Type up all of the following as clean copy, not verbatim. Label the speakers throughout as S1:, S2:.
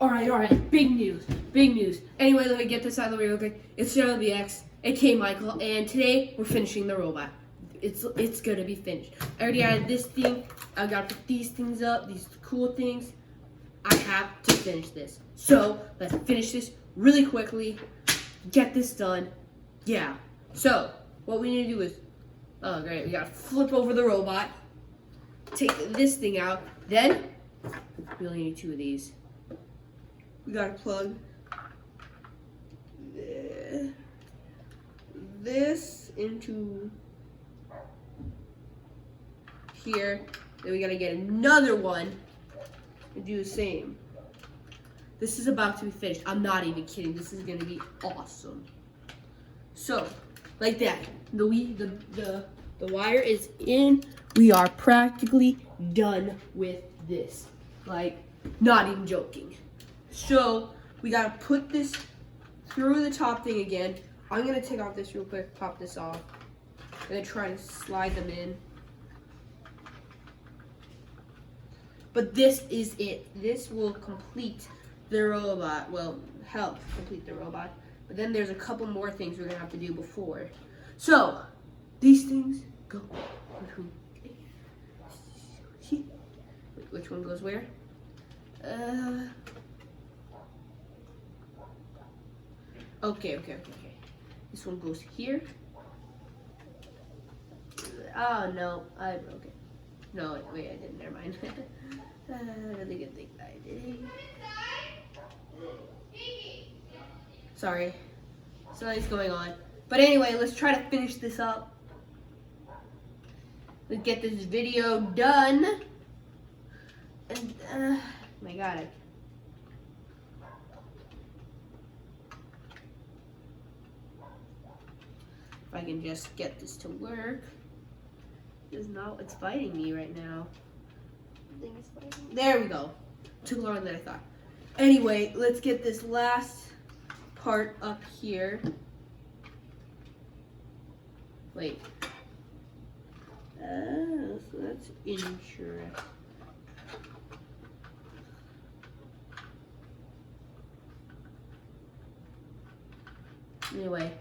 S1: All right. Big news. Anyway, let me get this out of the way real quick. It's John BX, aka Michael, and today we're finishing the robot. It's gonna be finished. I already added this thing. I gotta put these things up, these cool things. I have to finish this. So let's finish this really quickly. Get this done. Yeah. So what we need to do is, oh great, we gotta flip over the robot. Take this thing out. Then we only need 2 of these. We gotta plug this into here. Then we gotta get another one and do the same. This is about to be finished. I'm not even kidding. This is gonna be awesome. So, like that. The wire is in. We are practically done with this. Like, not even joking. So, we gotta put this through the top thing again. I'm gonna take off this real quick, pop this off, and then try to slide them in. But this is it. This will complete the robot. Well, help complete the robot. But then there's a couple more things we're gonna have to do before. So, these things go between. Wait, which one goes where? Okay. This one goes here. Oh no, I broke it. No, wait, I didn't. Never mind. Really good thing that I did. Sorry, something's going on. But anyway, let's try to finish this up. Let's get this video done. And my God, if I can just get this to work. It's not. It's fighting me right now. I think it's fighting. There we go. Took longer than I thought. Anyway, let's get this last part up here. Wait. So that's interesting. Anyway,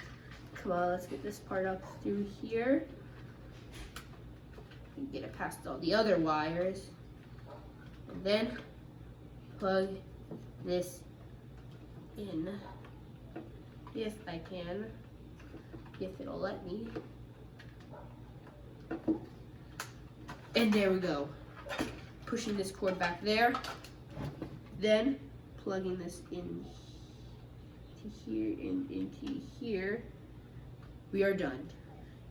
S1: come on, let's get this part up through here. Get it past all the other wires. And then plug this in. If I can. If it'll let me. And there we go. Pushing this cord back there. Then plugging this in to here and into here. We are done.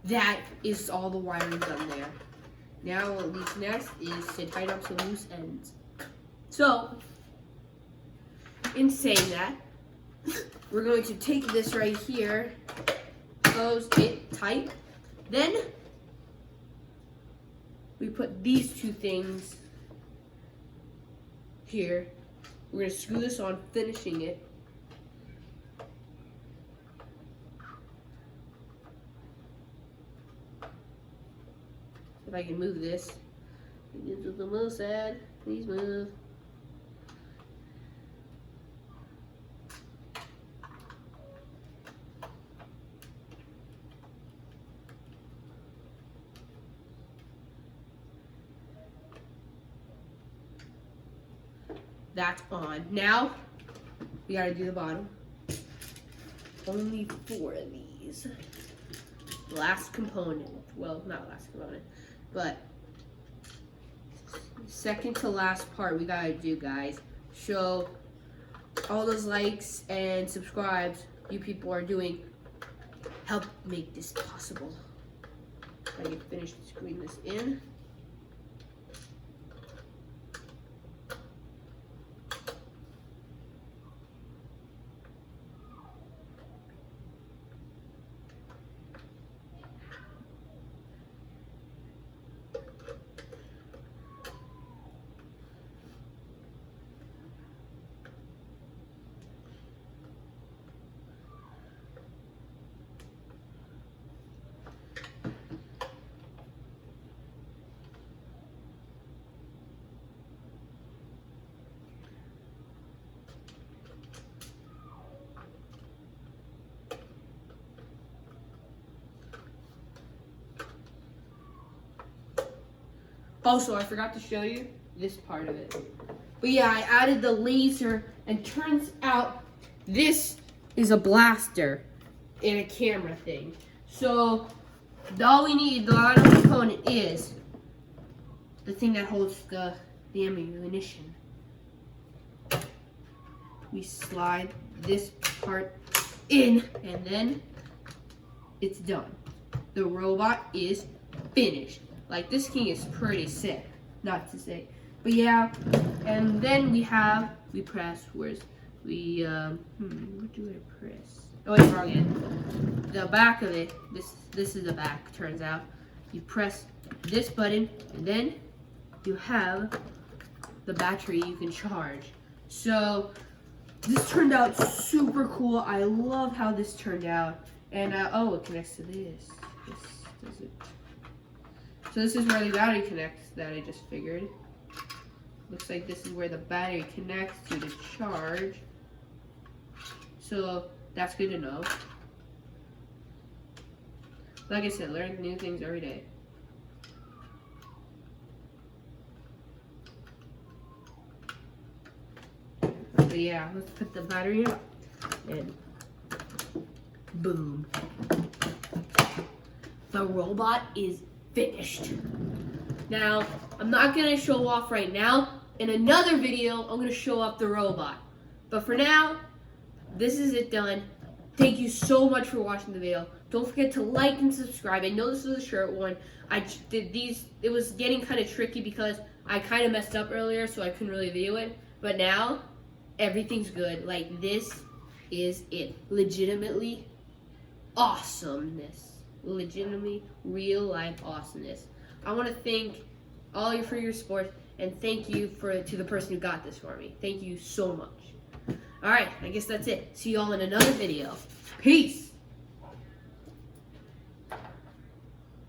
S1: That is all the wiring done there. Now what leaves next is to tighten up some loose ends. So, in saying that, we're going to take this right here, close it tight. Then, we put these 2 things here. We're going to screw this on, finishing it. If I can move this. This is the move said. Please move. That's on. Now, we gotta do the bottom. Only 4 of these. Last component. Well, not last component, but second to last part we gotta do, guys. Show all those likes and subscribes you people are doing. Help make this possible. I can finish screwing this in. Also, I forgot to show you this part of it. But yeah, I added the laser, and turns out this is a blaster and a camera thing. So all we need, the final component is the thing that holds the ammunition. We slide this part in, and then it's done. The robot is finished. Like, this thing is pretty sick, not to say. But yeah, and then we press, what do I press? Oh wait, wrong end. The back of it, this is the back, turns out. You press this button, and then you have the battery you can charge. So, this turned out super cool. I love how this turned out. And, oh, it connects to this. This does it. So this is where the battery connects, that I just figured. Looks like this is where the battery connects to the charge. So that's good to know. Like I said, learn new things every day. But yeah, let's put the battery up. And boom. The robot is finished. Now, I'm not gonna show off right now. In another video, I'm gonna show off the robot. But for now, this is it done. Thank you so much for watching the video. Don't forget to like and subscribe. I know this was a short one. I did these, it was getting kind of tricky because I kind of messed up earlier, so I couldn't really view it. But now, everything's good. Like, this is it. Legitimately awesomeness. Legitimately real life awesomeness. I want to thank all you for your support, and thank you to the person who got this for me. Thank you so much. Alright, I guess that's it. See you all in another video. Peace!